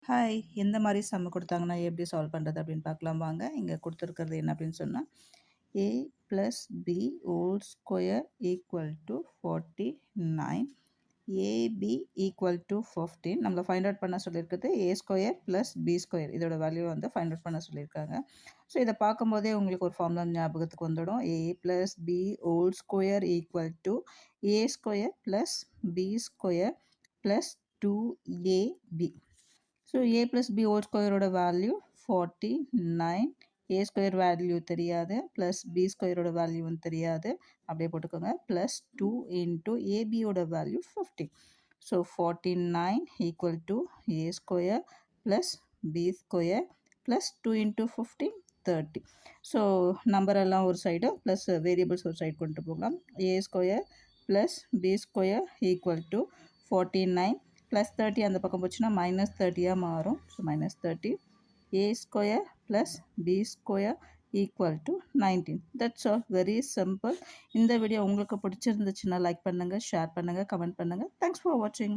Hi! எந்த மாரி சம்மு குடுத்தாங்கன்னா, எப்படி சால்வ் பண்றது அப்படின்னு பார்க்கலாம் வாங்க. இங்க குடுத்துருக்கிறது என்ன அப்படின்னு சொன்னா, a + b whole square equal to 49. ab equal to 15. நம்மள ஃபைண்ட் அவுட் பண்ண சொல்லியிருக்குது a ஸ்கொயர் + b ஸ்கொயர். இதோட வேல்யூ வந்து ஃபைண்ட் அவுட் பண்ண சொல்லியிருக்காங்க. ஸோ இத பார்க்கும்போதே உங்களுக்கு ஒரு ஃபார்முலா ஞாபகத்துக்கு வந்துடும். a + b whole square equal to a square + b square + 2ab. So a + b whole ஸ்கொயரோட வேல்யூ 49. a ஸ்கொயர் வேல்யூ தெரியாது. b ஸ்கொயரோட வேல்யூவும் தெரியாது. அப்படியே போட்டுக்கோங்க. +2 இன்டூ abயோட value 50. So 49 equal to a square b square +2 into 15 30. So number எல்லாம் ஒரு சைடு ப்ளஸ் வேரியபிள்ஸ் ஒரு சைடு கொண்டு போகலாம். a square b square equal to 49 +30 அந்த பக்கம் போச்சுன்னா -30 மாறும். So -30 a square b square equal to 19. That's all, very simple. இந்த வீடியோ உங்களுக்கு பிடிச்சிருந்துச்சுன்னா லைக் பண்ணுங்கள், ஷேர் பண்ணுங்கள், கமெண்ட் பண்ணுங்கள். தேங்க்ஸ் ஃபார் வாட்சிங்.